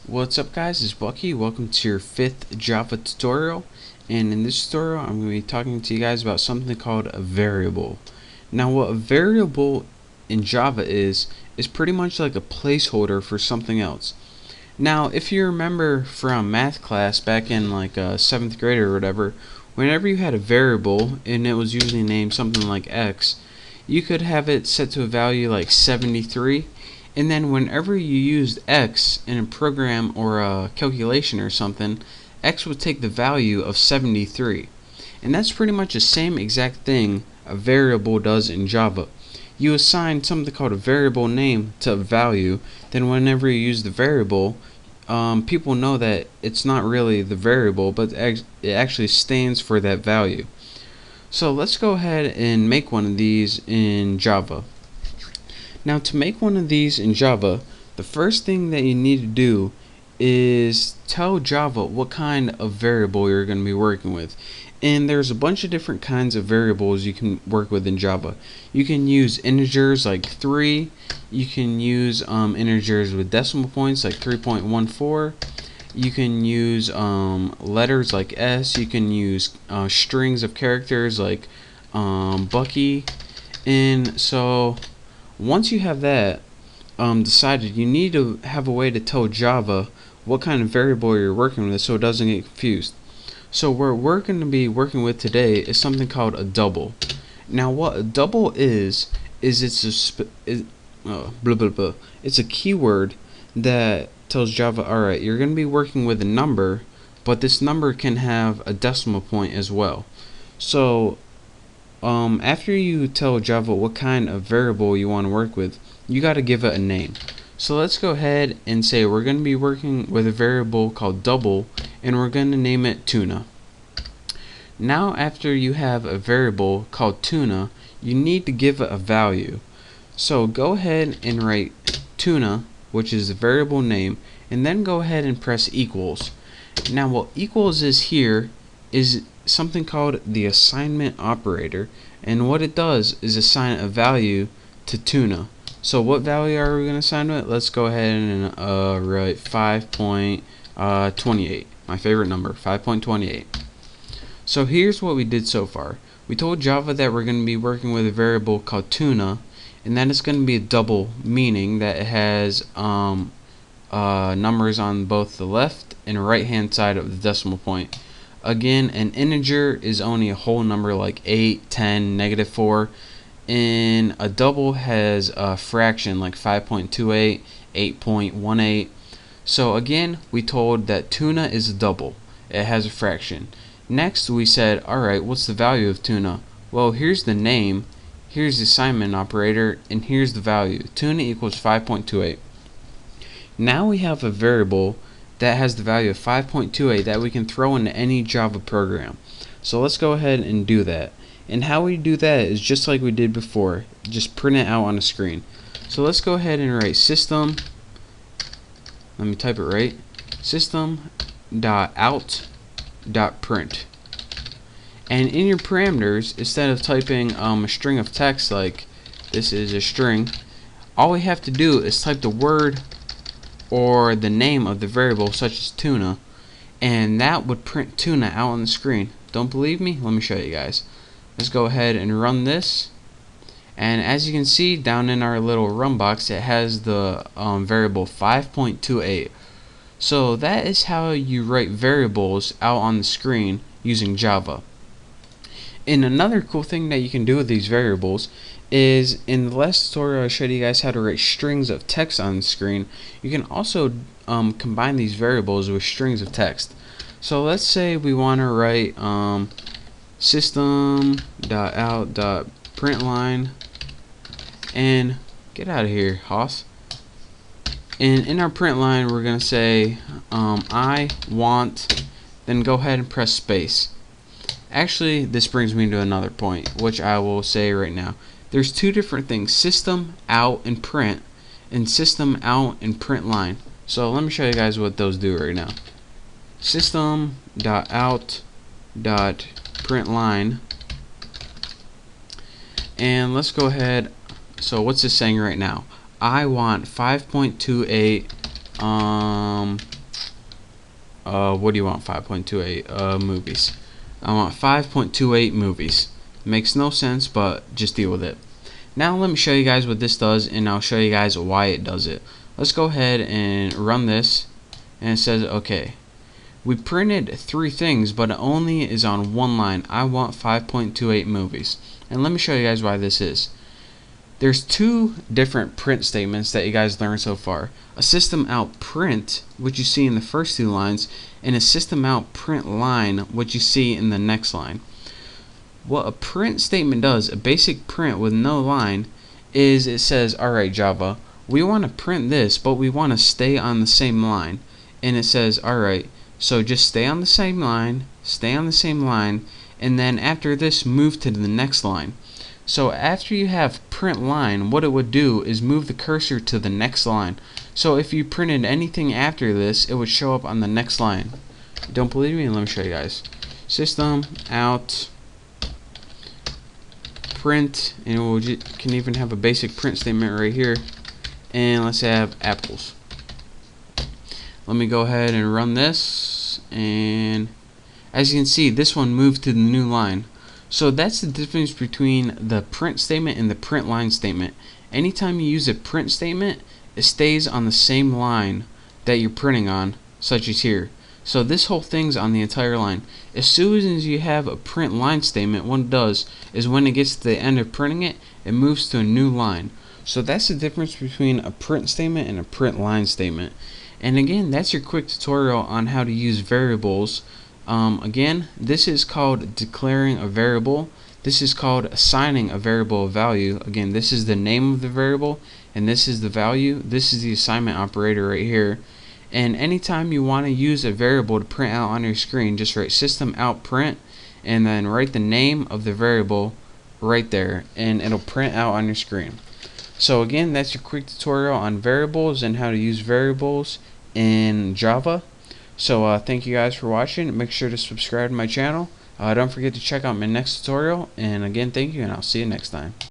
What's up guys, it's Bucky. Welcome to your 5th Java tutorial, and in this tutorial I'm going to be talking to you guys about something called a variable. Now what a variable in Java is pretty much like a placeholder for something else. Now if you remember from math class back in like 7th grade or whatever, whenever you had a variable and it was usually named something like x, you could have it set to a value like 73, and then whenever you used x in a program or a calculation or something, x would take the value of 73. And that's pretty much the same exact thing a variable does in Java. You assign something called a variable name to a value, then whenever you use the variable, people know that it's not really the variable, but it actually stands for that value. So let's go ahead and make one of these in Java. Now to make one of these in Java, the first thing that you need to do is tell Java what kind of variable you're going to be working with. And there's a bunch of different kinds of variables you can work with in Java. You can use integers like 3, you can use integers with decimal points like 3.14, you can use letters like S, you can use strings of characters like Bucky. And so once you have that decided, you need to have a way to tell Java what kind of variable you're working with so it doesn't get confused. So what we're going to be working with today is something called a double. Now what a double is it's a keyword that tells Java, alright, you're going to be working with a number, but this number can have a decimal point as well. So after you tell Java what kind of variable you want to work with, you got to give it a name. So let's go ahead and say we're going to be working with a variable called double, and we're going to name it tuna. Now after you have a variable called tuna, you need to give it a value. So go ahead and write tuna, which is the variable name, and then go ahead and press equals. Now what equals is here is something called the assignment operator, and what it does is assign a value to tuna. So what value are we going to assign to it? Let's go ahead and write 5.28, my favorite number, 5.28. So here's what we did so far. We told Java that we're going to be working with a variable called tuna, and that is going to be a double, meaning that it has numbers on both the left and right hand side of the decimal point. Again, an integer is only a whole number like 8, 10, -4, and a double has a fraction like 5.28, 8.18. So again, we told that tuna is a double. It has a fraction. Next we said, alright, what's the value of tuna? Well, here's the name, here's the assignment operator, and here's the value. Tuna equals 5.28. Now we have a variable that has the value of 5.28 that we can throw into any Java program. So let's go ahead and do that. And how we do that is just like we did before, just print it out on a screen. So let's go ahead and write system, let me type it right, system.out.print. And in your parameters, instead of typing a string of text like this is a string, all we have to do is type the word or the name of the variable, such as tuna, and that would print tuna out on the screen. Don't believe me? Let me show you guys. Let's go ahead and run this, and as you can see down in our little run box, it has the variable 5.28. So that is how you write variables out on the screen using Java. And another cool thing that you can do with these variables is, in the last tutorial I showed you guys how to write strings of text on the screen. You can also combine these variables with strings of text. So let's say we want to write system.out.println, and get out of here, Hoss. And in our print line we're going to say I want, then go ahead and press space. Actually, this brings me to another point, which I will say right now. There's two different things, system out and print, and system out and print line. So let me show you guys what those do right now. System.out.println, and let's go ahead. So what's this saying right now? I want 5.28 what do you want? 5.28 movies. I want 5.28 movies. Makes no sense, but just deal with it. Now let me show you guys what this does, and I'll show you guys why it does it. Let's go ahead and run this, and it says okay, we printed 3 things, but it only is on one line. I want 5.28 movies. And let me show you guys why this is. There's 2 different print statements that you guys learned so far. A system out print, which you see in the first 2 lines, and a system out print line, which you see in the next line. What a print statement does, a basic print with no line, is it says, alright Java, we want to print this, but we want to stay on the same line. And it says, alright, so just stay on the same line, and then after this move to the next line. So after you have print line, what it would do is move the cursor to the next line. So if you printed anything after this, it would show up on the next line. Don't believe me? Let me show you guys. System out print, and we can even have a basic print statement right here. And let's have apples. Let me go ahead and run this, and as you can see, this one moved to the new line. So that's the difference between the print statement and the print line statement. Anytime you use a print statement, it stays on the same line that you're printing on, such as here. So this whole thing's on the entire line. As soon as you have a print line statement, what it does is when it gets to the end of printing it, it moves to a new line. So that's the difference between a print statement and a print line statement. And again, that's your quick tutorial on how to use variables. Again, this is called declaring a variable. This is called assigning a variable a value. Again, this is the name of the variable, and this is the value. This is the assignment operator right here. And anytime you want to use a variable to print out on your screen, just write system out print, and then write the name of the variable right there, and it'll print out on your screen. So again, that's your quick tutorial on variables and how to use variables in Java. So thank you guys for watching. Make sure to subscribe to my channel. Don't forget to check out my next tutorial. And again, thank you, and I'll see you next time.